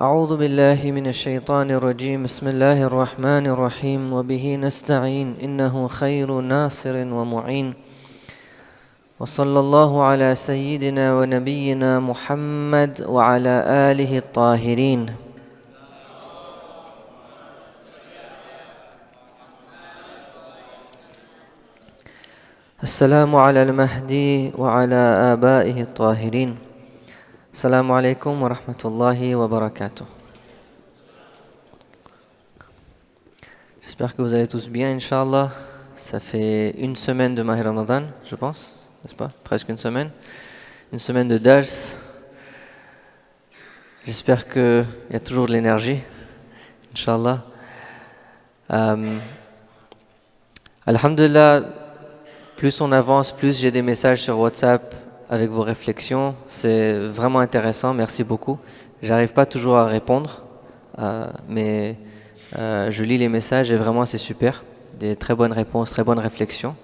أعوذ بالله من الشيطان الرجيم بسم الله الرحمن الرحيم وبه نستعين إنه خير ناصر ومعين وصلى الله على سيدنا ونبينا محمد وعلى آله الطاهرين السلام على المهدي وعلى آبائه الطاهرين. Assalamu alaikum wa rahmatullahi wa barakatuh. J'espère que vous allez tous bien, Inch'Allah. Ça fait une semaine de Mahi Ramadan, je pense, n'est-ce pas? Presque une semaine. Une semaine de Dars. J'espère qu'il y a toujours de l'énergie, Inch'Allah. Alhamdulillah, plus on avance, plus j'ai des messages sur WhatsApp avec vos réflexions. C'est vraiment intéressant, merci beaucoup. J'arrive pas toujours à répondre, mais je lis les messages et vraiment c'est super. Des très bonnes réponses, très bonnes réflexions.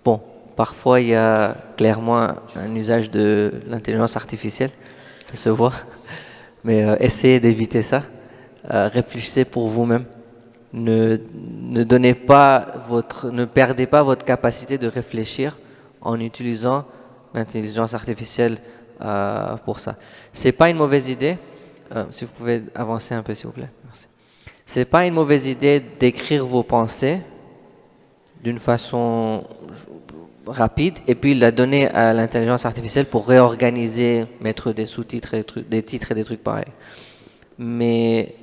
Bon, parfois il y a clairement un usage de l'intelligence artificielle, ça se voit, mais essayez d'éviter ça. Réfléchissez pour vous-même. Ne perdez pas votre capacité de réfléchir en utilisant l'intelligence artificielle pour ça. C'est pas une mauvaise idée. Si vous pouvez avancer un peu, s'il vous plaît. Merci. C'est pas une mauvaise idée d'écrire vos pensées d'une façon rapide et puis la donner à l'intelligence artificielle pour réorganiser, mettre des sous-titres, des titres et des trucs pareils. Mais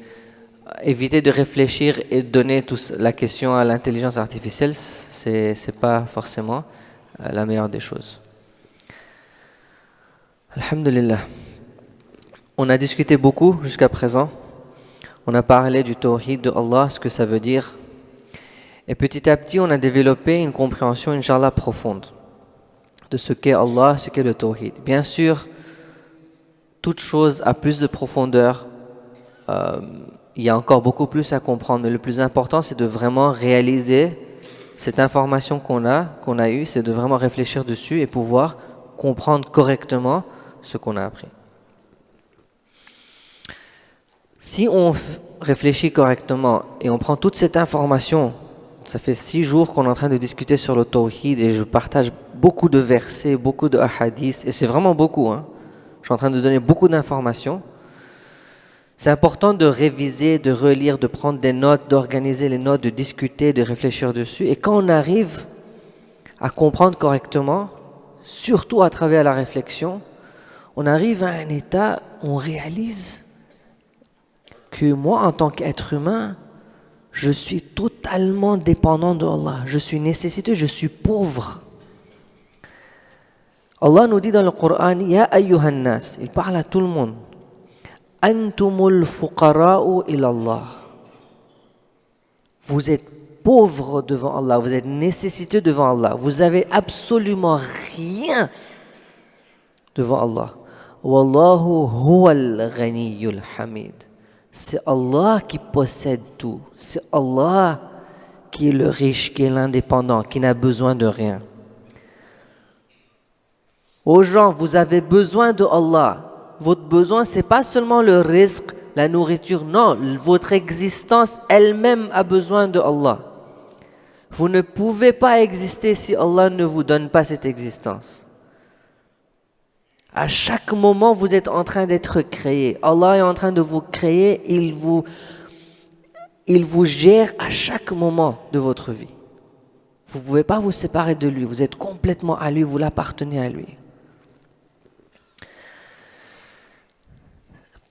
éviter de réfléchir et donner la question à l'intelligence artificielle, c'est pas forcément la meilleure des choses. Alhamdulillah. On a discuté beaucoup jusqu'à présent. On a parlé du tawhid de Allah, ce que ça veut dire. Et petit à petit, on a développé une compréhension, Inch'Allah, profonde de ce qu'est Allah, ce qu'est le tawhid. Bien sûr, toute chose a plus de profondeur. Il y a encore beaucoup plus à comprendre. Mais le plus important, c'est de vraiment réaliser cette information qu'on a eue, c'est de vraiment réfléchir dessus et pouvoir comprendre correctement ce qu'on a appris. Si on réfléchit correctement et on prend toute cette information, ça fait 6 jours qu'on est en train de discuter sur le tawhid et je partage beaucoup de versets, beaucoup de hadiths et c'est vraiment beaucoup. Je suis en train de donner beaucoup d'informations. C'est important de réviser, de relire, de prendre des notes, d'organiser les notes, de discuter, de réfléchir dessus. Et quand on arrive à comprendre correctement, surtout à travers la réflexion, on arrive à un état où on réalise que moi, en tant qu'être humain, je suis totalement dépendant de Allah. Je suis nécessiteux, je suis pauvre. Allah nous dit dans le Coran, Ya ayyuhan nas, il parle à tout le monde. Antumul fuqara'u ilallah. Vous êtes pauvre devant Allah, vous êtes nécessiteux devant Allah. Vous avez absolument rien devant Allah. Wallahu huwal ghaniyyul hamid. C'est Allah qui possède tout. C'est Allah qui est le riche, qui est l'indépendant, qui n'a besoin de rien. Aux gens, vous avez besoin de Allah. Votre besoin, c'est pas seulement le rizq, la nourriture. Non, votre existence elle-même a besoin de Allah. Vous ne pouvez pas exister si Allah ne vous donne pas cette existence. À chaque moment, vous êtes en train d'être créé. Allah est en train de vous créer. Il vous gère à chaque moment de votre vie. Vous ne pouvez pas vous séparer de lui. Vous êtes complètement à lui. Vous l'appartenez à lui.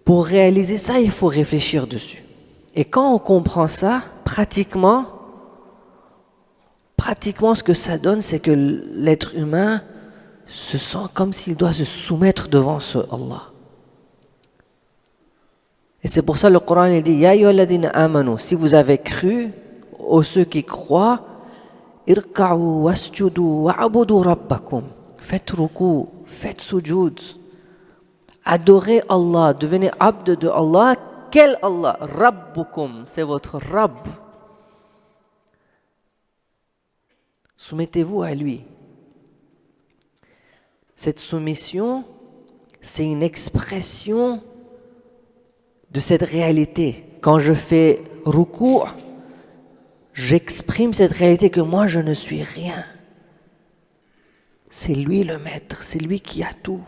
Pour réaliser ça, il faut réfléchir dessus. Et quand on comprend ça, pratiquement, ce que ça donne, c'est que l'être humain se sent comme s'il doit se soumettre devant ce Allah. Et c'est pour ça que le Coran il dit Ya ayyuhalladhina amanu, si vous avez cru, aux ceux qui croient, irka'u wasjudu wa'budu rabbakum. Faites ruku, faites sujud. Adorez Allah, devenez abd de Allah. Quel Allah? Rabbukum, c'est votre Rabb. Soumettez-vous à lui. Cette soumission, c'est une expression de cette réalité. Quand je fais ruku', j'exprime cette réalité que moi je ne suis rien. C'est lui le maître, c'est lui qui a tout.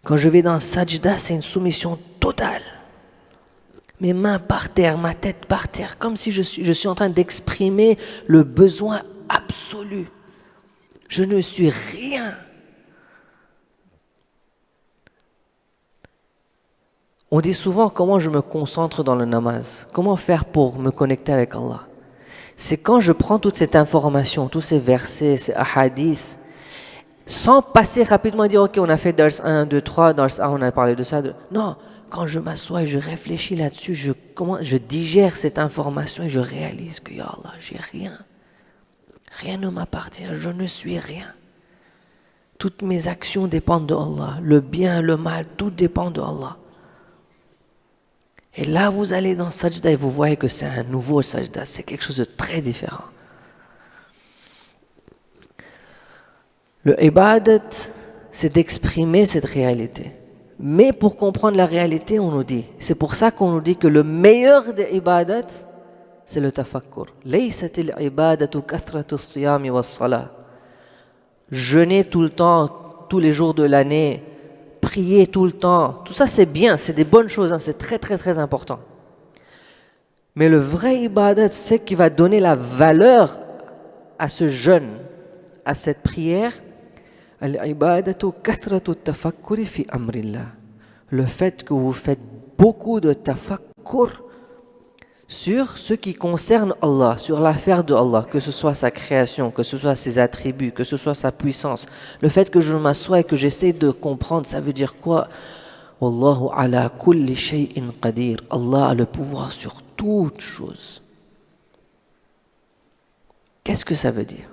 Quand je vais dans sajda, c'est une soumission totale. Mes mains par terre, ma tête par terre, comme si je suis en train d'exprimer le besoin absolu. Je ne suis rien. On dit souvent comment je me concentre dans le namaz, comment faire pour me connecter avec Allah. C'est quand je prends toute cette information, tous ces versets, ces hadiths, sans passer rapidement et dire ok on a fait dars 1, 2, 3, dars 1 on a parlé de ça. Non, quand je m'assois et je réfléchis là-dessus, je digère cette information et je réalise que ya Allah, j'ai rien. Rien ne m'appartient, je ne suis rien. Toutes mes actions dépendent de Allah, le bien, le mal, tout dépend de Allah. Et là, vous allez dans sajda et vous voyez que c'est un nouveau sajda, c'est quelque chose de très différent. Le ibadat, c'est d'exprimer cette réalité. Mais pour comprendre la réalité, on nous dit, c'est pour ça qu'on nous dit que le meilleur des ibadat, c'est le tafakkur. Laysat al-ibadatu kathratu as-siyami was-salah. Jeûner tout le temps, tous les jours de l'année, prier tout le temps, tout ça c'est bien, c'est des bonnes choses, c'est très très très important. Mais le vrai ibadat, c'est qui va donner la valeur à ce jeûne, à cette prière. Al-ibadatu kathratu at-tafakkuri fi amrillah. Le fait que vous faites beaucoup de tafakkur sur ce qui concerne Allah, sur l'affaire de Allah, que ce soit sa création, que ce soit ses attributs, que ce soit sa puissance. Le fait que je m'assois et que j'essaie de comprendre, ça veut dire quoi? Wallahu ala kulli shay'in qadir. Allah a le pouvoir sur toute chose. Qu'est-ce que ça veut dire?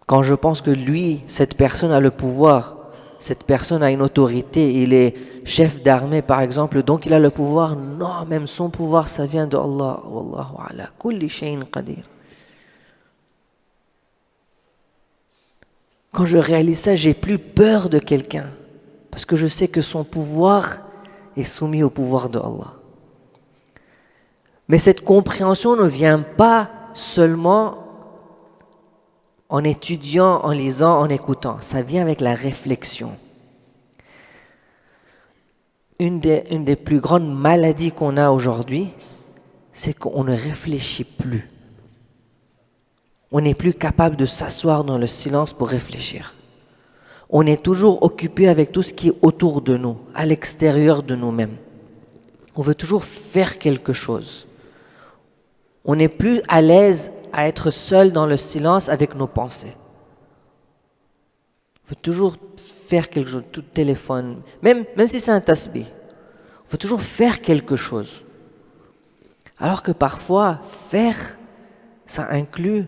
Quand je pense que lui, cette personne a le pouvoir, cette personne a une autorité, il est chef d'armée par exemple, donc il a le pouvoir. Non, même son pouvoir, ça vient de Allah. Wallahu ala kulli shay'in qadir. Quand je réalise ça, j'ai plus peur de quelqu'un, parce que je sais que son pouvoir est soumis au pouvoir de Allah. Mais cette compréhension ne vient pas seulement en étudiant, en lisant, en écoutant. Ça vient avec la réflexion. Une des plus grandes maladies qu'on a aujourd'hui, c'est qu'on ne réfléchit plus. On n'est plus capable de s'asseoir dans le silence pour réfléchir. On est toujours occupé avec tout ce qui est autour de nous, à l'extérieur de nous-mêmes. On veut toujours faire quelque chose. On n'est plus à l'aise à être seul dans le silence avec nos pensées. On veut toujours faire quelque chose, tout téléphone, même si c'est un tasbih. On veut toujours faire quelque chose. Alors que parfois, faire, ça inclut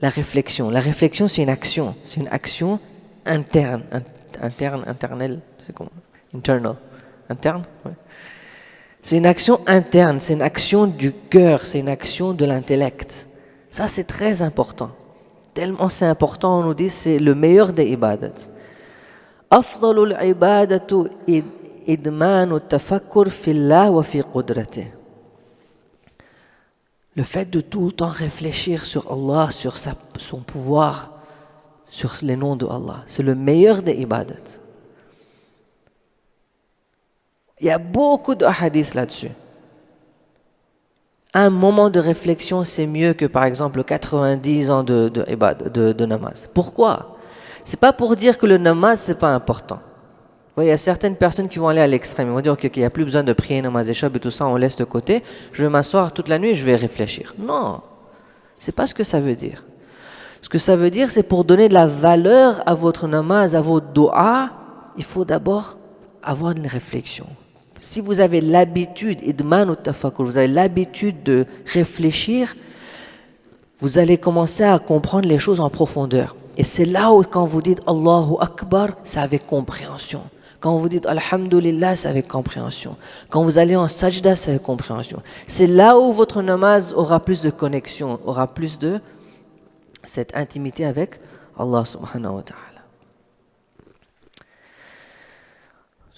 la réflexion. La réflexion, c'est une action interne. Internelle, c'est comment? Internal. Interne, ouais. C'est une action interne, c'est une action du cœur, c'est une action de l'intellect. Ça, c'est très important. Tellement c'est important, on nous dit, c'est le meilleur des ibadats. Afdalul ibadatu idmanu tafakkur fillah wa fi qudrati. Le fait de tout le temps réfléchir sur Allah, sur son pouvoir, sur les noms de Allah, c'est le meilleur des ibadats. Il y a beaucoup de hadiths là-dessus. Un moment de réflexion, c'est mieux que par exemple 90 ans de namaz. Pourquoi? C'est pas pour dire que le namaz, c'est pas important. Il y a certaines personnes qui vont aller à l'extrême. Ils vont dire qu'il n'y a plus besoin de prier namaz échab et tout ça, on laisse de côté. Je vais m'asseoir toute la nuit et je vais réfléchir. Non, c'est pas ce que ça veut dire. Ce que ça veut dire, c'est pour donner de la valeur à votre namaz, à vos doigts, il faut d'abord avoir une réflexion. Si vous avez l'habitude, idman ou tafakkur, vous avez l'habitude de réfléchir, vous allez commencer à comprendre les choses en profondeur. Et c'est là où quand vous dites Allahu Akbar, c'est avec compréhension. Quand vous dites Alhamdulillah, c'est avec compréhension. Quand vous allez en sajda, c'est avec compréhension. C'est là où votre namaz aura plus de connexion, aura plus de cette intimité avec Allah subhanahu wa ta'ala.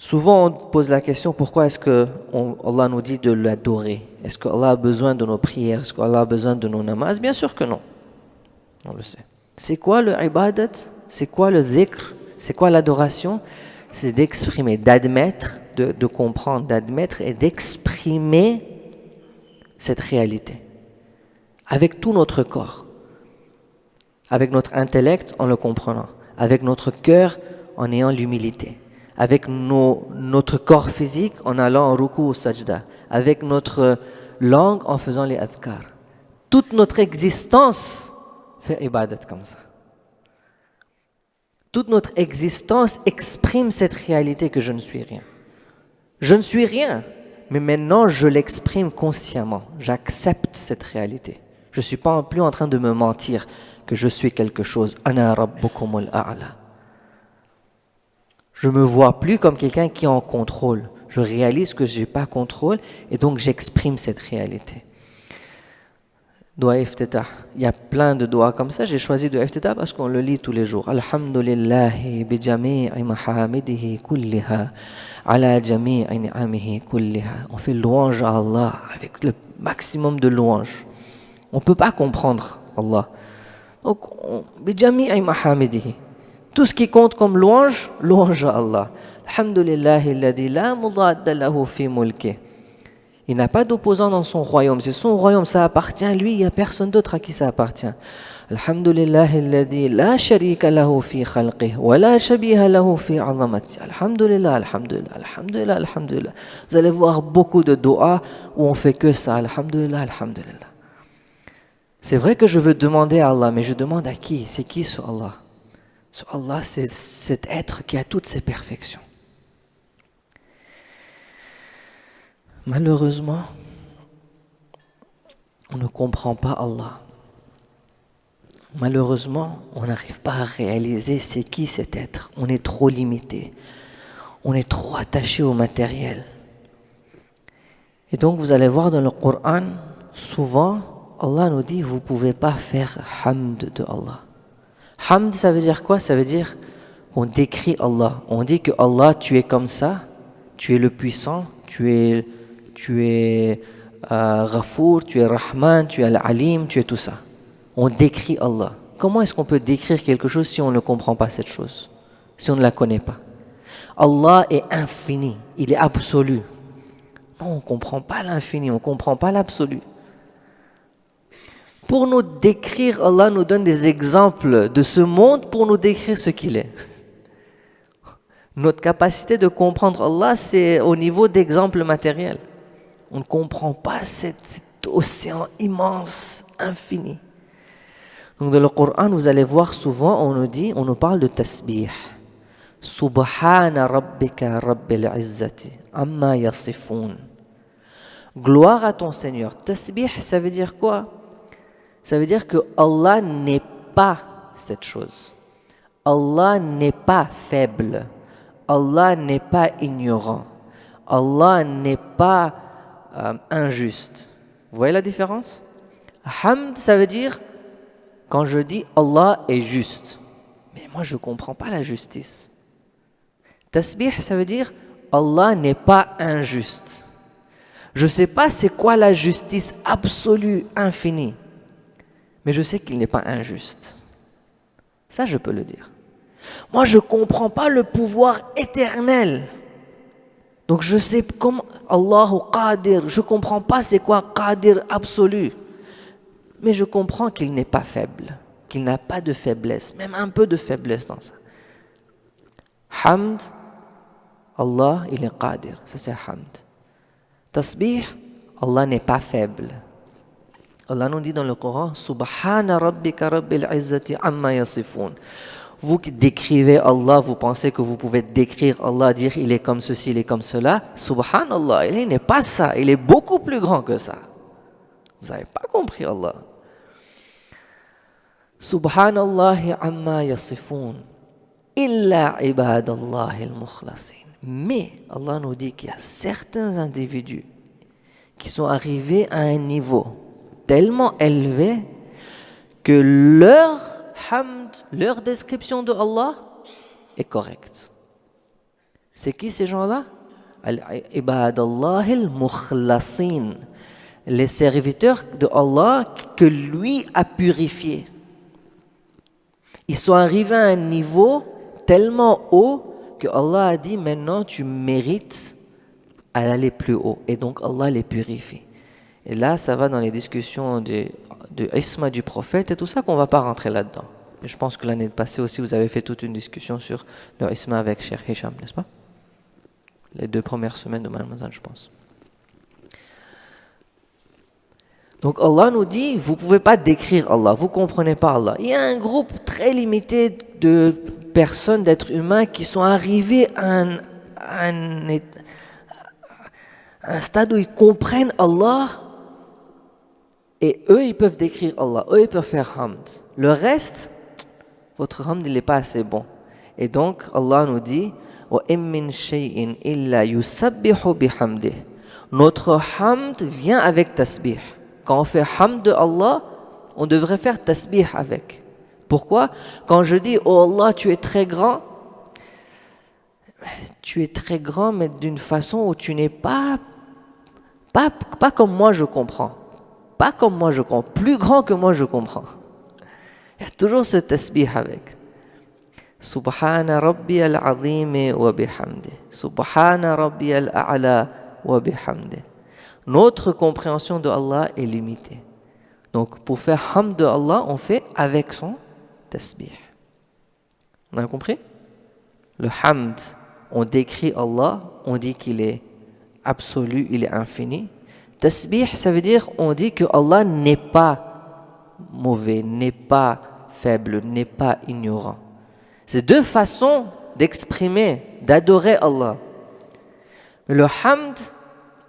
Souvent, on pose la question, pourquoi est-ce que Allah nous dit de l'adorer? Est-ce qu'Allah a besoin de nos prières? Est-ce qu'Allah a besoin de nos namazs? Bien sûr que non. On le sait. C'est quoi le ibadat? C'est quoi le dhikr? C'est quoi l'adoration? C'est d'exprimer, d'admettre, de comprendre, d'admettre et d'exprimer cette réalité. Avec tout notre corps. Avec notre intellect en le comprenant. Avec notre cœur en ayant l'humilité. Avec notre corps physique en allant en ruku ou sajda, avec notre langue en faisant les adhkar. Toute notre existence fait ibadat comme ça. Toute notre existence exprime cette réalité que je ne suis rien. Je ne suis rien, mais maintenant je l'exprime consciemment. J'accepte cette réalité. Je ne suis pas plus en train de me mentir que je suis quelque chose. Ana rabbukumul a'la. Je ne me vois plus comme quelqu'un qui est en contrôle. Je réalise que je n'ai pas contrôle et donc j'exprime cette réalité. Doua iftitah. Il y a plein de doigts comme ça. J'ai choisi doua iftitah parce qu'on le lit tous les jours. Alhamdulillahi bi jami'i mahamidihi kulliha ala jami'i ni'amihi kulliha. On fait louange à Allah avec le maximum de louange. On ne peut pas comprendre Allah. Donc, bi jami'i mahamidihi. Tout ce qui compte comme louange, louange à Allah. Alhamdulillahi alladhi la mudadda lahu fi mulki. Il n'a pas d'opposant dans son royaume. C'est son royaume, ça appartient à lui. Il n'y a personne d'autre à qui ça appartient. Alhamdulillahi alladhi la sharika lahu fi khalqih wa la shabiha lahu fi 'azamati. Alhamdulillah, alhamdulillah, alhamdulillah, alhamdulillah. Vous allez voir beaucoup de doigts où on fait que ça. Alhamdulillah, alhamdulillah. C'est vrai que je veux demander à Allah, mais je demande à qui? C'est qui ce Allah? Ce Allah, c'est cet être qui a toutes ses perfections. Malheureusement, on ne comprend pas Allah. Malheureusement, on n'arrive pas à réaliser c'est qui cet être. On est trop limité. On est trop attaché au matériel. Et donc, vous allez voir dans le Coran, souvent, Allah nous dit, vous ne pouvez pas faire hamd de Allah. Hamd, ça veut dire quoi? Ça veut dire qu'on décrit Allah. On dit que Allah, tu es comme ça, tu es le puissant, tu es Ghafour, tu es Rahman, tu es Al-Alim, tu es tout ça. On décrit Allah. Comment est-ce qu'on peut décrire quelque chose si on ne comprend pas cette chose? Si on ne la connaît pas? Allah est infini, il est absolu. Non, on ne comprend pas l'infini, on ne comprend pas l'absolu. Pour nous décrire, Allah nous donne des exemples de ce monde pour nous décrire ce qu'il est. Notre capacité de comprendre Allah, c'est au niveau d'exemples matériels. On ne comprend pas cet océan immense, infini. Donc dans le Coran, vous allez voir souvent, on nous parle de tasbih. Subhana rabbika rabbil izzati amma yasifun. Gloire à ton Seigneur. Tasbih, ça veut dire quoi? Ça veut dire que Allah n'est pas cette chose. Allah n'est pas faible. Allah n'est pas ignorant. Allah n'est pas injuste. Vous voyez la différence? Hamd, ça veut dire, quand je dis Allah est juste, mais moi je ne comprends pas la justice. Tasbih, ça veut dire, Allah n'est pas injuste. Je ne sais pas c'est quoi la justice absolue, infinie, mais je sais qu'il n'est pas injuste. Ça, je peux le dire. Moi, je ne comprends pas le pouvoir éternel. Donc, je sais comment Allahu Qadir, je ne comprends pas c'est quoi Qadir absolu. Mais je comprends qu'il n'est pas faible, qu'il n'a pas de faiblesse, même un peu de faiblesse dans ça. Hamd, Allah, il est Qadir, ça c'est Hamd. Tasbih, Allah n'est pas faible. Allah nous dit dans le Coran, Subhana rabbika rabbil izzati amma yasifun. Vous qui décrivez Allah, vous pensez que vous pouvez décrire Allah, dire il est comme ceci, il est comme cela. Subhanallah, il n'est pas ça, il est beaucoup plus grand que ça. Vous n'avez pas compris Allah. Subhanallahi amma yasifun. Illa ibadallahi al-mukhlasin. Mais Allah nous dit qu'il y a certains individus qui sont arrivés à un niveau tellement élevé que leur hamd, leur description de Allah est correcte. C'est qui ces gens-là? Al-ibadallah al-mukhlasin, les serviteurs de Allah que lui a purifiés. Ils sont arrivés à un niveau tellement haut que Allah a dit maintenant tu mérites d'aller plus haut. Et donc Allah les purifie. Et là, ça va dans les discussions de Isma du prophète et tout ça qu'on ne va pas rentrer là-dedans. Et je pense que l'année passée aussi, vous avez fait toute une discussion sur le Isma avec Cheikh Hicham, n'est-ce pas? Les 2 premières semaines de Ramadan, je pense. Donc Allah nous dit, vous ne pouvez pas décrire Allah, vous ne comprenez pas Allah. Il y a un groupe très limité de personnes, d'êtres humains qui sont arrivés à un stade où ils comprennent Allah et eux, ils peuvent décrire Allah, eux, ils peuvent faire hamd. Le reste, votre hamd, il n'est pas assez bon. Et donc, Allah nous dit, وَإِن مِّن شَيْءٍ إِلَّا يُسَبِّحُ بِحَمْدِهِ. Notre hamd vient avec tasbih. Quand on fait hamd de Allah, on devrait faire tasbih avec. Pourquoi? Quand je dis, oh Allah, tu es très grand mais d'une façon où tu n'es pas comme moi je comprends. Pas comme moi je comprends, plus grand que moi je comprends. Il y a toujours ce tasbih avec. Subhana Rabbi al-Azim wa bihamdi. Subhana Rabbi al-A'la wa bihamdi. Notre compréhension de Allah est limitée. Donc pour faire hamd de Allah, on fait avec son tasbih. On a compris? Le hamd, on décrit Allah, on dit qu'il est absolu, il est infini. Tasbih, ça veut dire on dit que Allah n'est pas mauvais, n'est pas faible, n'est pas ignorant. C'est 2 façons d'exprimer, d'adorer Allah. Mais le hamd,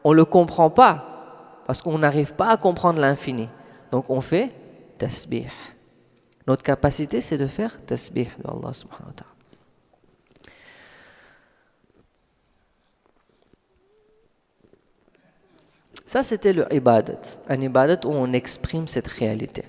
on ne le comprend pas parce qu'on n'arrive pas à comprendre l'infini. Donc on fait tasbih. Notre capacité, c'est de faire tasbih de Allah subhanahu wa ta'ala. Ça, c'était le ibadat. Un ibadat où on exprime cette réalité.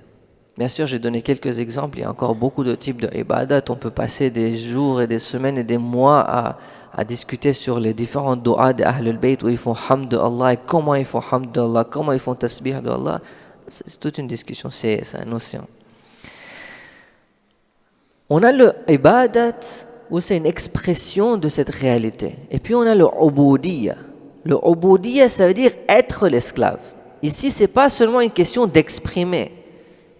Bien sûr, j'ai donné quelques exemples. Il y a encore beaucoup de types de ibadat. On peut passer des jours et des semaines et des mois à discuter sur les différents du'as de Ahlul Bayt où ils font hamd de Allah et comment ils font hamd de Allah, comment ils font tasbih de Allah. C'est toute une discussion, c'est un océan. On a le ibadat où c'est une expression de cette réalité. Et puis on a le ubudiyya. Le ubudiyya, ça veut dire être l'esclave. Ici, ce n'est pas seulement une question d'exprimer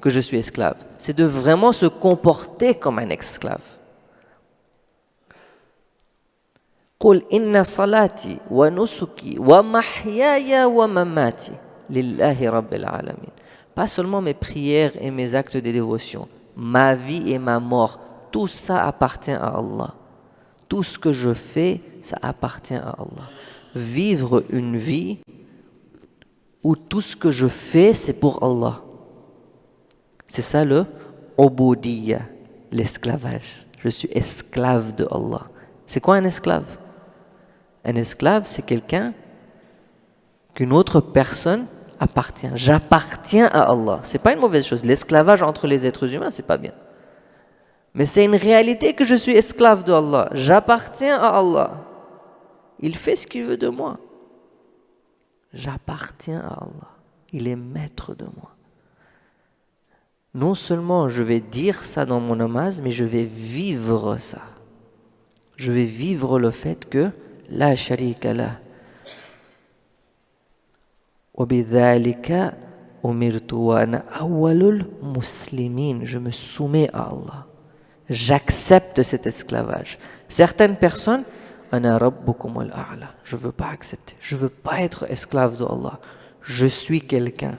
que je suis esclave. C'est de vraiment se comporter comme un esclave. قُلْ إِنَّ صَلَاتِي وَنُسُكِي وَمَحْيَايَ وَمَمَاتِي لِلَّهِ رَبِّ الْعَالَمِينَ. Pas seulement mes prières et mes actes de dévotion, ma vie et ma mort, tout ça appartient à Allah. Tout ce que je fais, ça appartient à Allah. Vivre une vie où tout ce que je fais, c'est pour Allah. C'est ça le ubudiyya, l'esclavage. Je suis esclave de Allah. C'est quoi un esclave? Un esclave, c'est quelqu'un qu'une autre personne appartient. J'appartiens à Allah. C'est pas une mauvaise chose. L'esclavage entre les êtres humains, c'est pas bien. Mais c'est une réalité que je suis esclave de Allah. J'appartiens à Allah. Il fait ce qu'il veut de moi. J'appartiens à Allah. Il est maître de moi. Non seulement je vais dire ça dans mon namaz, mais je vais vivre ça. Je vais vivre le fait que la sharika lah. وَبِذَلِكَ أُمِرْتُ وَأَنَا أَوَّلُ الْمُسْلِمِينَ. Je me soumets à Allah. J'accepte cet esclavage. Certaines personnes, أَنَا رَبُّكُمُ الْأَعْلَى. Je ne veux pas accepter. Je ne veux pas être esclave de Allah. Je suis quelqu'un.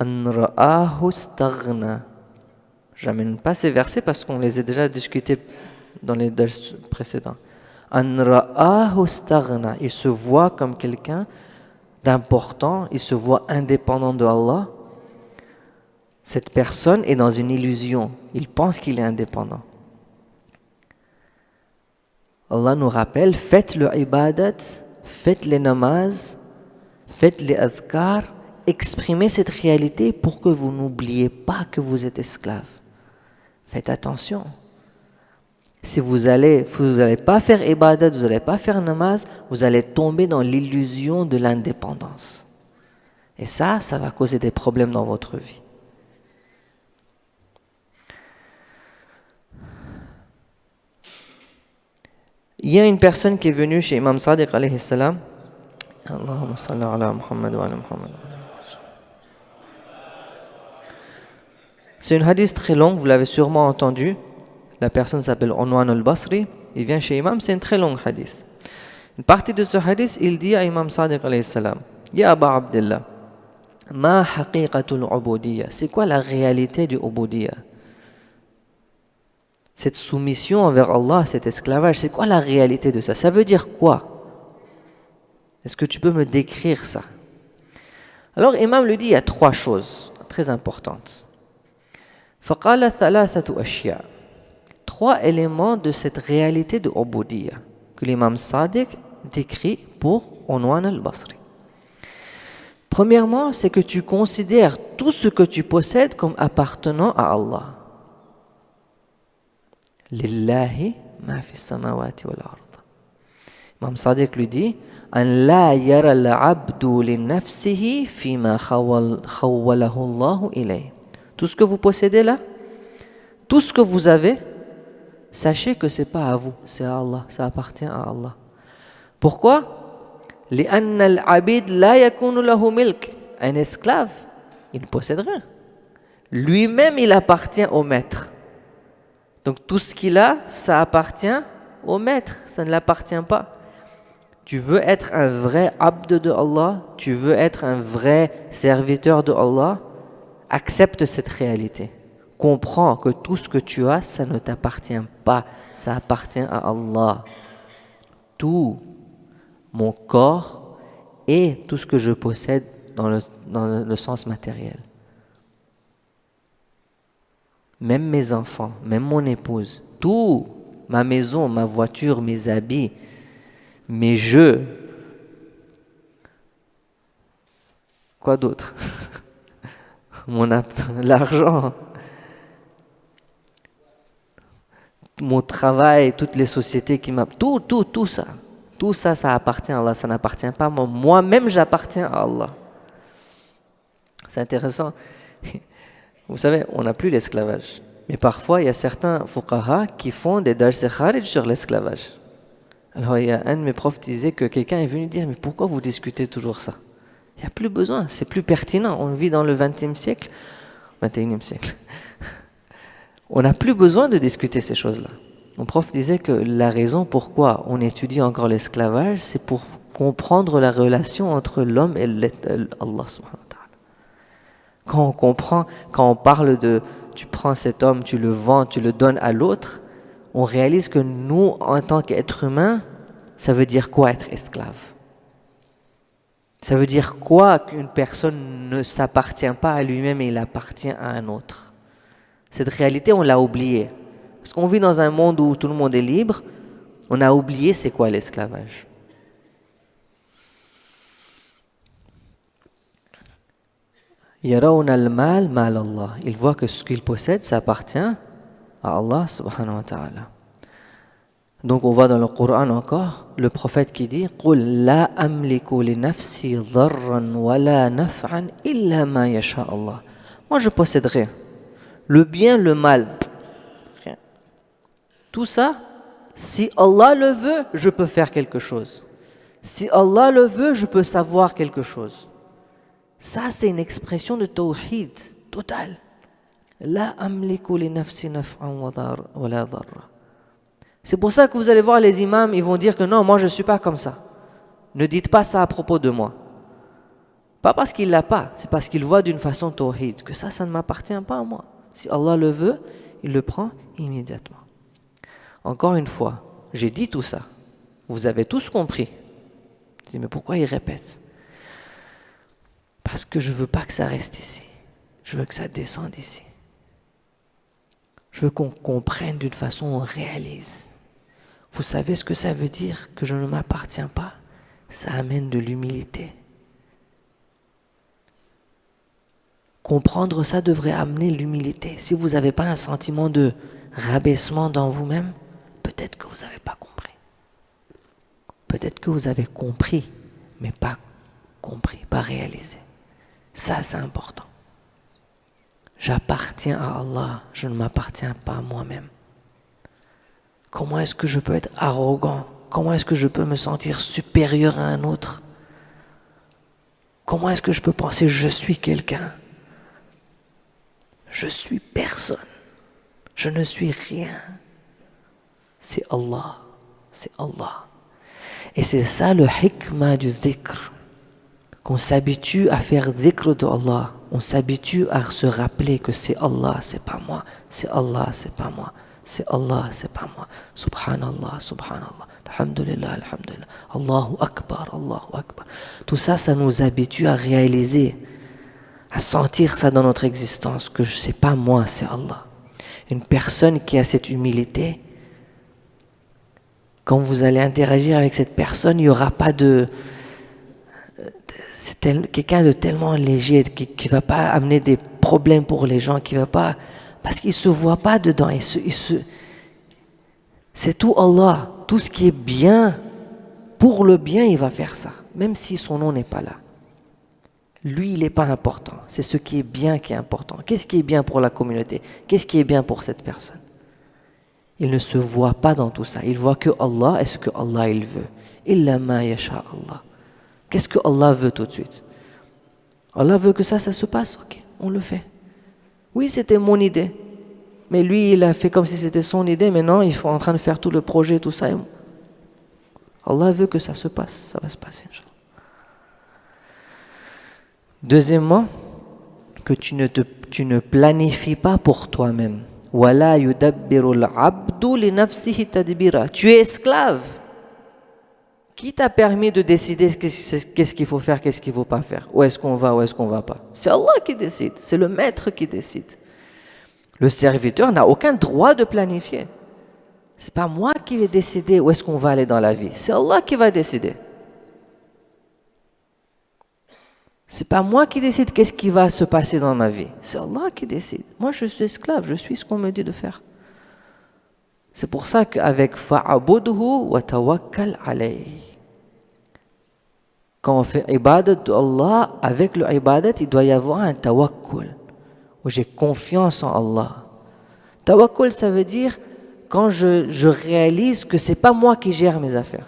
أَنْ رَآهُ اسْتَغْنَى. J'amène pas ces versets parce qu'on les a déjà discutés dans les dars précédents. أَنْ رَآهُ اسْتَغْنَى. Il se voit comme quelqu'un d'important, il se voit indépendant de Allah. Cette personne est dans une illusion. Il pense qu'il est indépendant. Allah nous rappelle, faites le ibadat, faites les namaz, faites les adhkar, exprimez cette réalité pour que vous n'oubliez pas que vous êtes esclave. Faites attention. Si vous allez pas faire ibadat, vous n'allez pas faire namaz, vous allez tomber dans l'illusion de l'indépendance. Et ça va causer des problèmes dans votre vie. Il y a une personne qui est venue chez Imam Sadiq alayhi salam. Allahumma salli ala Muhammad wa ala Muhammad. C'est une hadith très longue, vous l'avez sûrement entendu. La personne s'appelle Unwan al-Basri. Il vient chez Imam, c'est une très longue hadith. Une partie de ce hadith, il dit à Imam Sadiq alayhi salam, Ya Aba Abdullah, ma haqiqatul ubudiyya, c'est quoi la réalité du ubudiyya? Cette soumission envers Allah, cet esclavage, c'est quoi la réalité de ça? Ça veut dire quoi? Est-ce que tu peux me décrire ça? Alors Imam lui dit, il y a 3 choses très importantes. فَقَالَ ثَلَاثَةُ أَشْيَاء 3 éléments de cette réalité de ubudiyya que l'imam Sadiq décrit pour Unwan al-Basri. Premièrement, c'est que tu considères tout ce que tu possèdes comme appartenant à Allah. Lillahi ma fi samawati wal ard. Imam Sadiq lui dit an la yara al-abdu li nafsihi fima khawwalahu Allah ilayh. Tout ce que vous possédez là, tout ce que vous avez, sachez que c'est pas à vous, c'est à Allah, ça appartient à Allah. Pourquoi? لأن العبيد لا يكون له ملك. Un esclave, il ne possède rien. Lui-même, il appartient au maître. Donc tout ce qu'il a, ça appartient au maître, ça ne l'appartient pas. Tu veux être un vrai abd de Allah, tu veux être un vrai serviteur de Allah, accepte cette réalité. Comprends que tout ce que tu as, ça ne t'appartient pas, ça appartient à Allah. Tout mon corps et tout ce que je possède dans le sens matériel. Même mes enfants, même mon épouse, tout, ma maison, ma voiture, mes habits, mes jeux. Quoi d'autre? L'argent, mon travail, toutes les sociétés qui m'appartiennent, tout ça. Tout ça, ça appartient à Allah, ça n'appartient pas à moi. Moi-même, j'appartiens à Allah. C'est intéressant. Vous savez, on n'a plus l'esclavage. Mais parfois, il y a certains fuqaha qui font des dars kharij sur l'esclavage. Alors, il y a un de mes profs qui disait que quelqu'un est venu dire « Mais pourquoi vous discutez toujours ça ?» Il n'y a plus besoin, c'est plus pertinent. On vit dans le 20e siècle, 21e siècle. On n'a plus besoin de discuter ces choses-là. Mon prof disait que la raison pourquoi on étudie encore l'esclavage, c'est pour comprendre la relation entre l'homme et Allah subhanahu wa ta'ala. Quand on comprend, quand on parle de tu prends cet homme, tu le vends, tu le donnes à l'autre, on réalise que nous, en tant qu'êtres humains, ça veut dire quoi être esclave? Ça veut dire quoi qu'une personne ne s'appartient pas à lui-même et il appartient à un autre? Cette réalité, on l'a oubliée. Parce qu'on vit dans un monde où tout le monde est libre, on a oublié c'est quoi l'esclavage. Yarawna al-mal mal Allah. Ils voient que ce qu'ils possèdent, ça appartient à Allah subhanahu wa ta'ala. Donc on voit dans le Coran encore le prophète qui dit قُلْ لَا أَمْلِكُ لِنَفْسِي ضَرًّا وَلَا نَفْعًا إِلَّا مَا يَشَاءَ اللَّهُ. Moi je possède rien. Le bien, le mal, rien. Tout ça, si Allah le veut, je peux faire quelque chose. Si Allah le veut, je peux savoir quelque chose. Ça, c'est une expression de tawhid totale. La amliku li nafsi naf'an wa la dharra. C'est pour ça que vous allez voir les imams, ils vont dire que non, moi je ne suis pas comme ça. Ne dites pas ça à propos de moi. Pas parce qu'il l'a pas, c'est parce qu'il voit d'une façon tawhid que ça ne m'appartient pas à moi. Si Allah le veut, il le prend immédiatement. Encore une fois, j'ai dit tout ça. Vous avez tous compris. Je dis, mais pourquoi il répète? Parce que je ne veux pas que ça reste ici. Je veux que ça descende ici. Je veux qu'on comprenne d'une façon où on réalise. Vous savez ce que ça veut dire que je ne m'appartiens pas? Ça amène de l'humilité. Comprendre ça devrait amener l'humilité. Si vous n'avez pas un sentiment de rabaissement dans vous-même, peut-être que vous n'avez pas compris. Peut-être que vous avez compris, mais pas compris, pas réalisé. Ça, c'est important. J'appartiens à Allah, je ne m'appartiens pas à moi-même. Comment est-ce que je peux être arrogant? Comment est-ce que je peux me sentir supérieur à un autre? Comment est-ce que je peux penser je suis quelqu'un? Je suis personne. Je ne suis rien. C'est Allah. C'est Allah. Et c'est ça le hikmah du dhikr. Qu'on s'habitue à faire dhikr de Allah. On s'habitue à se rappeler que c'est Allah, c'est pas moi. C'est Allah, c'est pas moi. C'est Allah, c'est pas moi. Subhanallah, subhanallah. Alhamdulillah, alhamdulillah. Allahu Akbar, Allahu Akbar. Tout ça, ça nous habitue à réaliser, à sentir ça dans notre existence, que je sais pas moi, c'est Allah. Une personne qui a cette humilité, quand vous allez interagir avec cette personne, il n'y aura pas de... C'est quelqu'un de tellement léger, qui ne va pas amener des problèmes pour les gens, qui va pas... Parce qu'il ne se voit pas dedans. C'est tout Allah. Tout ce qui est bien, pour le bien, il va faire ça. Même si son nom n'est pas là. Lui, il n'est pas important. C'est ce qui est bien qui est important. Qu'est-ce qui est bien pour la communauté? Qu'est-ce qui est bien pour cette personne? Il ne se voit pas dans tout ça. Il voit que Allah est ce que Allah il veut. Illa ma yasha Allah. Qu'est-ce que Allah veut tout de suite? Allah veut que ça se passe. Ok, on le fait. Oui, c'était mon idée. Mais lui, il a fait comme si c'était son idée. Mais non, il est en train de faire tout le projet, tout ça. Allah veut que ça se passe. Ça va se passer, Inch'Allah. Deuxièmement, que tu ne planifies pas pour toi-même. Wala yudabbiru al-abdu li nafsihi tadbira. Tu es esclave. Qui t'a permis de décider qu'est-ce qu'il faut faire, qu'est-ce qu'il ne faut pas faire? Où est-ce qu'on va, où est-ce qu'on ne va pas? C'est Allah qui décide, c'est le maître qui décide. Le serviteur n'a aucun droit de planifier. Ce n'est pas moi qui vais décider où est-ce qu'on va aller dans la vie. C'est Allah qui va décider. Ce n'est pas moi qui décide qu'est-ce qui va se passer dans ma vie. C'est Allah qui décide. Moi, je suis esclave, je suis ce qu'on me dit de faire. C'est pour ça qu'avec fa'abudhu wa tawakkal alayhi. Quand on fait ibadat d'Allah, avec le ibadat, il doit y avoir un tawakkul, où j'ai confiance en Allah. Tawakkul, ça veut dire quand je réalise que c'est pas moi qui gère mes affaires.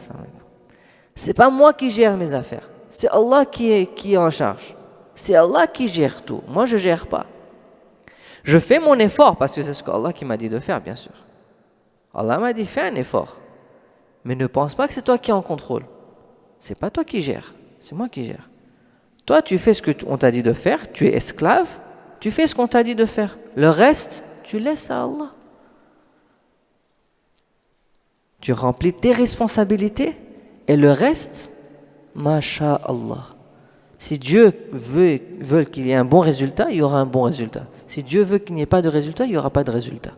C'est pas moi qui gère mes affaires. C'est Allah qui est en charge. C'est Allah qui gère tout. Moi, je gère pas. Je fais mon effort parce que c'est ce qu'Allah qui m'a dit de faire, bien sûr. Allah m'a dit fais un effort. Mais ne pense pas que c'est toi qui es en contrôle. C'est pas toi qui gères. C'est moi qui gère. Toi, tu fais ce qu'on t'a dit de faire. Tu es esclave. Tu fais ce qu'on t'a dit de faire. Le reste, tu laisses à Allah. Tu remplis tes responsabilités et le reste, masha'Allah. Si Dieu veut qu'il y ait un bon résultat, il y aura un bon résultat. Si Dieu veut qu'il n'y ait pas de résultat, il n'y aura pas de résultat.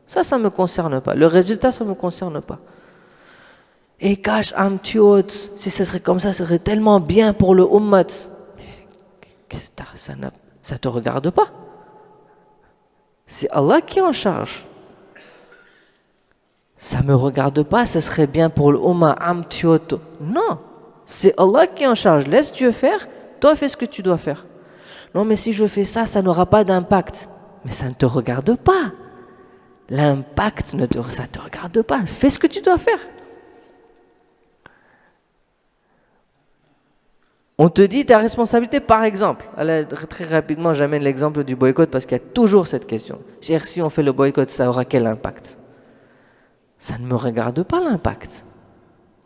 Ça ne me concerne pas. Le résultat, ça ne me concerne pas. Et cache un petit autre, si ce serait comme ça serait tellement bien pour le ummat. Mais ça ne te regarde pas. C'est Allah qui est en charge. Ça ne me regarde pas, ça serait bien pour le ummat, un petit autre. Non, c'est Allah qui est en charge. Laisse Dieu faire, toi fais ce que tu dois faire. Non, mais si je fais ça, ça n'aura pas d'impact. Mais ça ne te regarde pas. L'impact, ça ne te regarde pas. Fais ce que tu dois faire. On te dit ta responsabilité, par exemple. Alors, très rapidement, j'amène l'exemple du boycott parce qu'il y a toujours cette question. Si on fait le boycott, ça aura quel impact? Ça ne me regarde pas l'impact.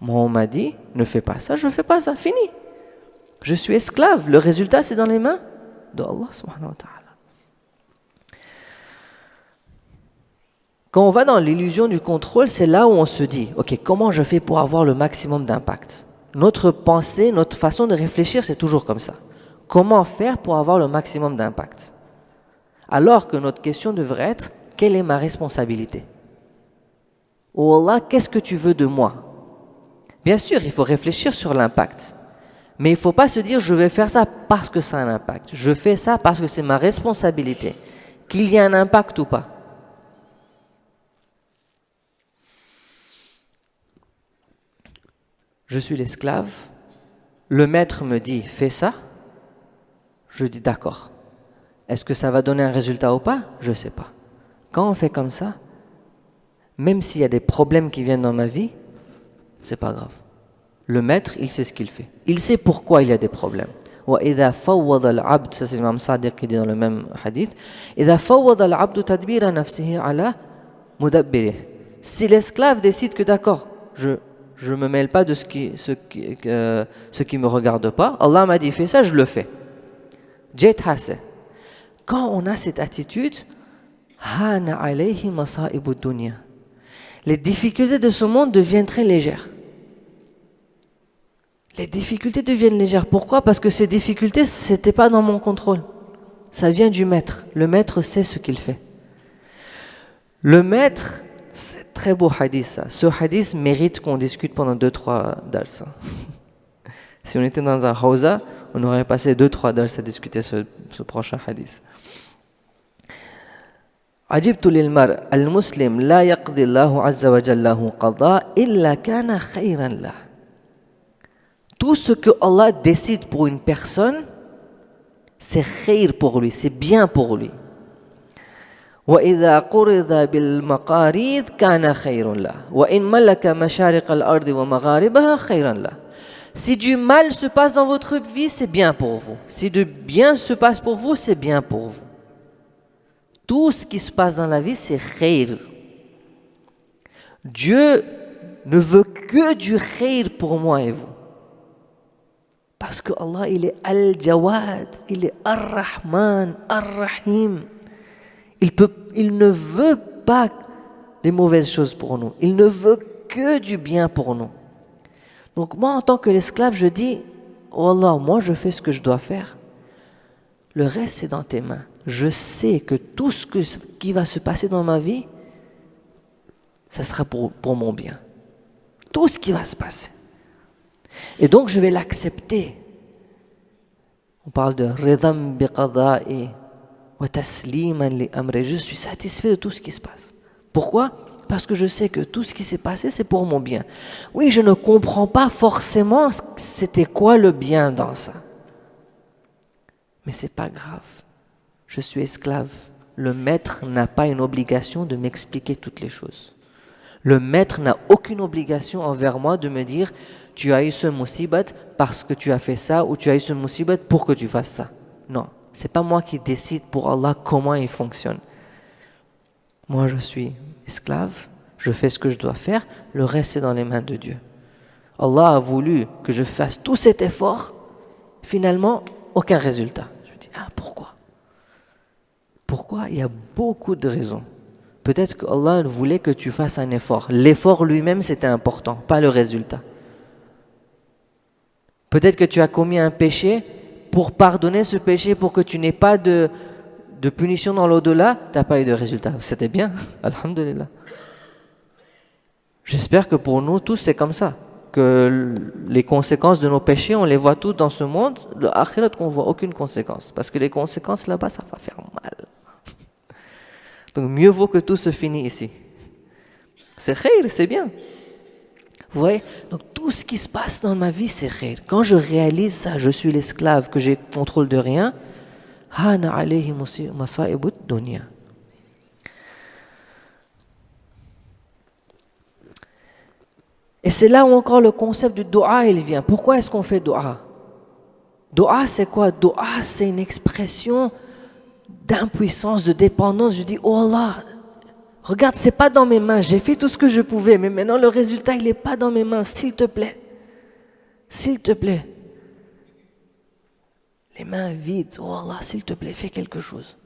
Moi, on m'a dit, ne fais pas ça, je ne fais pas ça, fini. Je suis esclave. Le résultat, c'est dans les mains de Allah subhanahu wa ta'ala. Quand on va dans l'illusion du contrôle, c'est là où on se dit, ok, comment je fais pour avoir le maximum d'impact? Notre pensée, notre façon de réfléchir, c'est toujours comme ça. Comment faire pour avoir le maximum d'impact? Alors que notre question devrait être, quelle est ma responsabilité? Oh Allah, qu'est-ce que tu veux de moi? Bien sûr, il faut réfléchir sur l'impact. Mais il ne faut pas se dire, je vais faire ça parce que ça a un impact. Je fais ça parce que c'est ma responsabilité. Qu'il y ait un impact ou pas. Je suis l'esclave, le maître me dit fais ça, je dis d'accord. Est-ce que ça va donner un résultat ou pas? Je ne sais pas. Quand on fait comme ça, même s'il y a des problèmes qui viennent dans ma vie, c'est pas grave. Le maître, il sait ce qu'il fait. Il sait pourquoi il y a des problèmes. وَإِذَا فَوَّضَ الْعَبْدُ, ça c'est l'imam Sadiq qui dit dans le même hadith, إِذَا فَوَّضَ الْعَبْدُ تَدْبِيرَ نَفْسِهِ عَلَى مُدَبِّرِهِ. Si l'esclave décide que d'accord, je ne me mêle pas de ce qui me regarde pas, Allah m'a dit fais ça, je le fais. Jait hase. Quand on a cette attitude, hana alayhi masaibu dunya. Les difficultés de ce monde deviennent très légères. Les difficultés deviennent légères. Pourquoi? Parce que ces difficultés, ce n'était pas dans mon contrôle. Ça vient du maître. Le maître sait ce qu'il fait. Le maître, c'est très beau hadith ça. Ce hadith mérite qu'on discute pendant 2-3 dals. Si on était dans un hawza, on aurait passé 2-3 dals à discuter ce prochain hadith. عجبت للمرء المسلم لا يقضي الله عز وجل له قضاء إلا كان خيرا له. Tout ce que Allah décide pour une personne, c'est khayr pour lui, c'est bien pour lui. وَإِذَا قُرِضَ بِالْمَقَارِيضِ كَانَ خَيْرٌ لَهُ وَإِنْ مَلَكَ مَشَارِقَ الْأَرْضِ وَمَغَارِبَهَا خَيْرًا لَهُ. Si du mal se passe dans votre vie, c'est bien pour vous. Si du bien se passe pour vous, c'est bien pour vous. Tout ce qui se passe dans la vie, c'est khayr. Dieu ne veut que du khayr pour moi et vous. Parce que Allah, il est Al-Jawad, il est Ar-Rahman, Ar-Rahim. Il ne veut pas des mauvaises choses pour nous. Il ne veut que du bien pour nous. Donc moi, en tant que l'esclave, je dis, oh Allah, moi je fais ce que je dois faire. Le reste, c'est dans tes mains. Je sais que tout ce qui va se passer dans ma vie, ça sera pour mon bien. Tout ce qui va se passer. Et donc, je vais l'accepter. On parle de ridam bi qada'i wa tasliman li amri. Je suis satisfait de tout ce qui se passe. Pourquoi? Parce que je sais que tout ce qui s'est passé, c'est pour mon bien. Oui, je ne comprends pas forcément c'était quoi le bien dans ça. Mais c'est pas grave. Je suis esclave. Le maître n'a pas une obligation de m'expliquer toutes les choses. Le maître n'a aucune obligation envers moi de me dire tu as eu ce musibat parce que tu as fait ça ou tu as eu ce musibat pour que tu fasses ça. Non, c'est pas moi qui décide pour Allah comment il fonctionne. Moi, je suis esclave, je fais ce que je dois faire, le reste c'est dans les mains de Dieu. Allah a voulu que je fasse tout cet effort, finalement, aucun résultat. Je me dis, pourquoi? Pourquoi? Il y a beaucoup de raisons. Peut-être que Allah voulait que tu fasses un effort. L'effort lui-même, c'était important, pas le résultat. Peut-être que tu as commis un péché, pour pardonner ce péché, pour que tu n'aies pas de punition dans l'au-delà, tu n'as pas eu de résultat. C'était bien, alhamdulillah. J'espère que pour nous tous, c'est comme ça. Que les conséquences de nos péchés, on les voit toutes dans ce monde. Le akhirat, qu'on ne voit aucune conséquence. Parce que les conséquences là-bas, ça va faire mal. Donc mieux vaut que tout se finisse ici. C'est khayr, c'est bien. Vous voyez? Donc tout ce qui se passe dans ma vie, c'est khayr. Quand je réalise ça, je suis l'esclave, que j'ai contrôle de rien, hana alayhi masaibu dunya. Et c'est là où encore le concept du dua, il vient. Pourquoi est-ce qu'on fait dua? Dua, c'est quoi? Dua, c'est une expression d'impuissance, de dépendance. Je dis, oh Allah, regarde, c'est pas dans mes mains. J'ai fait tout ce que je pouvais, mais maintenant le résultat, il n'est pas dans mes mains. S'il te plaît. S'il te plaît. Les mains vides. Oh Allah, s'il te plaît, fais quelque chose.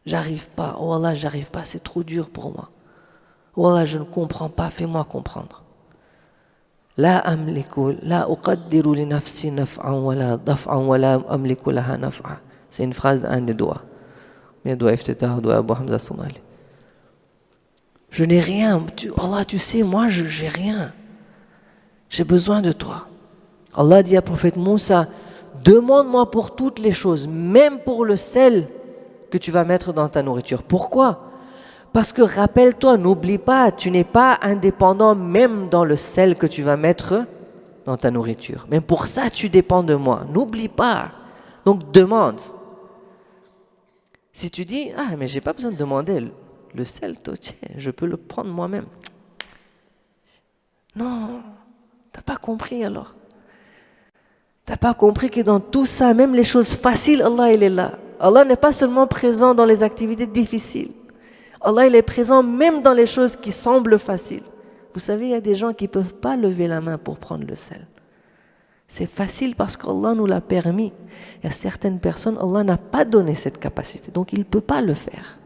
J'arrive pas. Oh Allah, j'arrive pas. C'est trop dur pour moi. Oh Allah, je ne comprends pas. Fais-moi comprendre. La amliku, la uqaddiru li nafsi naf'an wa la daf'an wa la amliku laha naf'a. C'est une phrase d'un des doigts. Mais doigt iftitar, doigt Abu Hamza Somali. Je n'ai rien. Allah, tu sais, moi, j'ai rien. J'ai besoin de toi. Allah dit à prophète Moussa, demande-moi pour toutes les choses, même pour le sel que tu vas mettre dans ta nourriture. Pourquoi? Parce que rappelle-toi, n'oublie pas, tu n'es pas indépendant même dans le sel que tu vas mettre dans ta nourriture. Mais pour ça, tu dépends de moi. N'oublie pas. Donc demande. Si tu dis, ah, mais j'ai pas besoin de demander le sel, je peux le prendre moi-même. Non, t'as pas compris alors. T'as pas compris que dans tout ça, même les choses faciles, Allah il est là. Allah n'est pas seulement présent dans les activités difficiles. Allah il est présent même dans les choses qui semblent faciles. Vous savez, il y a des gens qui ne peuvent pas lever la main pour prendre le sel. C'est facile parce qu'Allah nous l'a permis. Il y a certaines personnes, Allah n'a pas donné cette capacité, donc il ne peut pas le faire.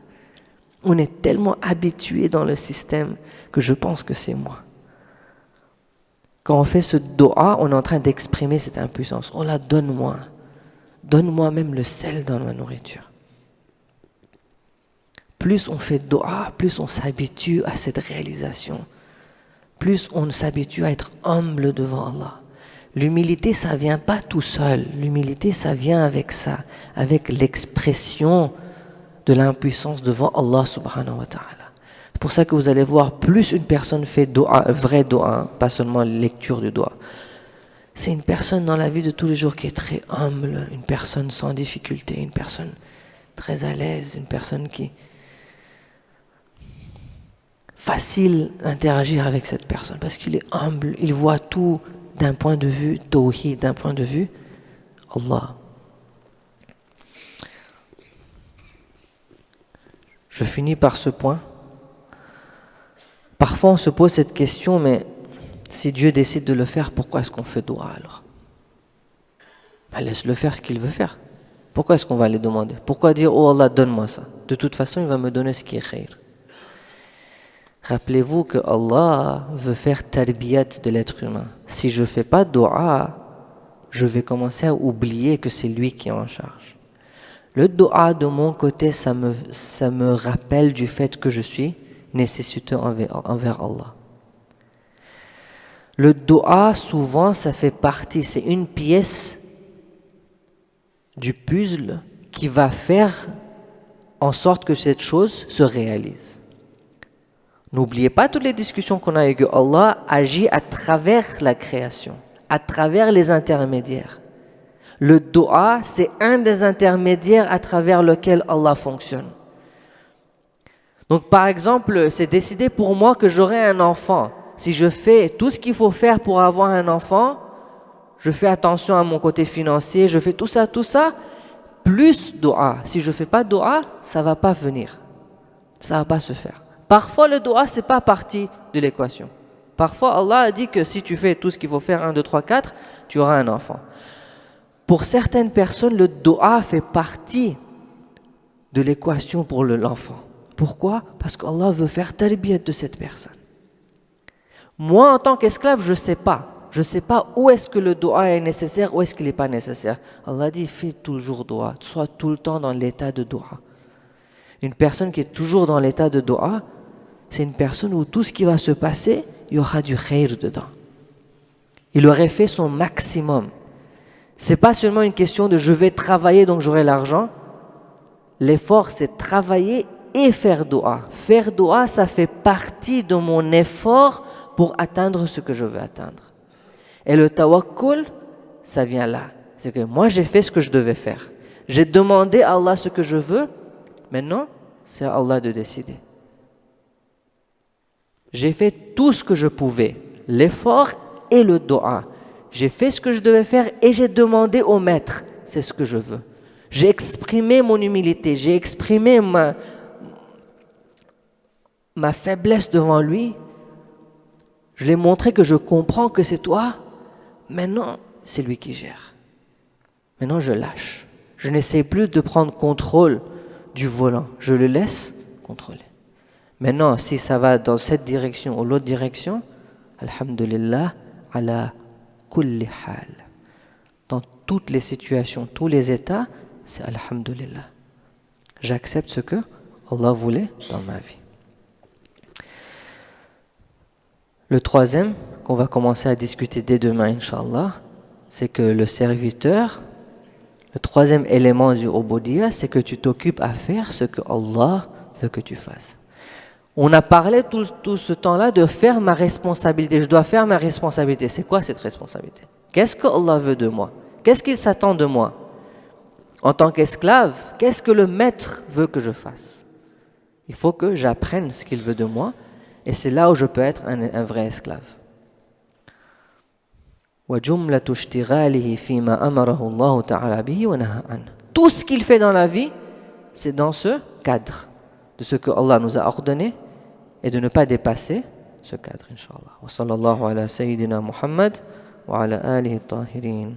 On est tellement habitué dans le système que je pense que c'est moi. Quand on fait ce doha, on est en train d'exprimer cette impuissance. Oh là, donne-moi. Donne-moi même le sel dans ma nourriture. Plus on fait doha, plus on s'habitue à cette réalisation. Plus on s'habitue à être humble devant Allah. L'humilité, ça ne vient pas tout seul. L'humilité, ça vient avec ça, avec l'expression de l'impuissance devant Allah subhanahu wa ta'ala. C'est pour ça que vous allez voir, plus une personne fait doha, vrai doha, pas seulement lecture du doha. C'est une personne dans la vie de tous les jours qui est très humble, une personne sans difficulté, une personne très à l'aise, une personne qui... facile d'interagir avec cette personne parce qu'il est humble, il voit tout d'un point de vue tawhid, d'un point de vue Allah. Je finis par ce point. Parfois on se pose cette question, mais si Dieu décide de le faire, pourquoi est-ce qu'on fait doua alors? Laisse-le faire ce qu'il veut faire. Pourquoi est-ce qu'on va aller demander? Pourquoi dire, oh Allah, donne-moi ça? De toute façon, il va me donner ce qui est khair. Rappelez-vous que Allah veut faire tarbiyat de l'être humain. Si je ne fais pas doua, je vais commencer à oublier que c'est lui qui est en charge. Le doua de mon côté, ça me rappelle du fait que je suis nécessiteux envers Allah. Le doua, souvent, ça fait partie, c'est une pièce du puzzle qui va faire en sorte que cette chose se réalise. N'oubliez pas toutes les discussions qu'on a eues, que Allah agit à travers la création, à travers les intermédiaires. Le doua, c'est un des intermédiaires à travers lequel Allah fonctionne. Donc par exemple, c'est décidé pour moi que j'aurai un enfant. Si je fais tout ce qu'il faut faire pour avoir un enfant, je fais attention à mon côté financier, je fais tout ça, plus doua. Si je ne fais pas doua, ça ne va pas venir. Ça ne va pas se faire. Parfois, le doua, ce n'est pas partie de l'équation. Parfois, Allah a dit que si tu fais tout ce qu'il faut faire, 1, 2, 3, 4, tu auras un enfant. Pour certaines personnes, le doua fait partie de l'équation pour l'enfant. Pourquoi? Parce qu'Allah veut faire tarbiyat de cette personne. Moi, en tant qu'esclave, je ne sais pas. Je ne sais pas où est-ce que le doua est nécessaire, où est-ce qu'il n'est pas nécessaire. Allah dit, fais toujours doua, sois tout le temps dans l'état de doua. Une personne qui est toujours dans l'état de doua, c'est une personne où tout ce qui va se passer, il y aura du khair dedans. Il aurait fait son maximum. Ce n'est pas seulement une question de je vais travailler donc j'aurai l'argent. L'effort, c'est travailler et faire doua. Faire doua, ça fait partie de mon effort pour atteindre ce que je veux atteindre. Et le tawakkul, ça vient là. C'est que moi, j'ai fait ce que je devais faire. J'ai demandé à Allah ce que je veux. Maintenant, c'est à Allah de décider. J'ai fait tout ce que je pouvais, l'effort et le doua. J'ai fait ce que je devais faire et j'ai demandé au maître, c'est ce que je veux. J'ai exprimé mon humilité, j'ai exprimé ma faiblesse devant lui. Je lui ai montré que je comprends que c'est toi. Maintenant, c'est lui qui gère. Maintenant, je lâche. Je n'essaie plus de prendre contrôle du volant. Je le laisse contrôler. Maintenant, si ça va dans cette direction ou l'autre direction, alhamdulillah, ala kulli hal. Dans toutes les situations, tous les états, c'est alhamdulillah. J'accepte ce que Allah voulait dans ma vie. Le troisième, qu'on va commencer à discuter dès demain, Inch'Allah, c'est que le serviteur, le troisième élément du ubudiyya, c'est que tu t'occupes à faire ce que Allah veut que tu fasses. On a parlé tout ce temps-là de faire ma responsabilité. Je dois faire ma responsabilité. C'est quoi cette responsabilité? Qu'est-ce que Allah veut de moi? Qu'est-ce qu'il s'attend de moi? En tant qu'esclave, qu'est-ce que le maître veut que je fasse? Il faut que j'apprenne ce qu'il veut de moi. Et c'est là où je peux être un vrai esclave. وَجُمْلَةُ اشْتِغَالِهِ فِيمَا أَمَرَهُ اللَّهُ تَعَالَى بِهِ وَنَهَى عَنْهُ. Tout ce qu'il fait dans la vie, c'est dans ce cadre de ce que Allah nous a ordonné et de ne pas dépasser ce cadre, Inch'Allah. Wa sallallahu ala sayyidina Muhammad wa ala alihi tahirin.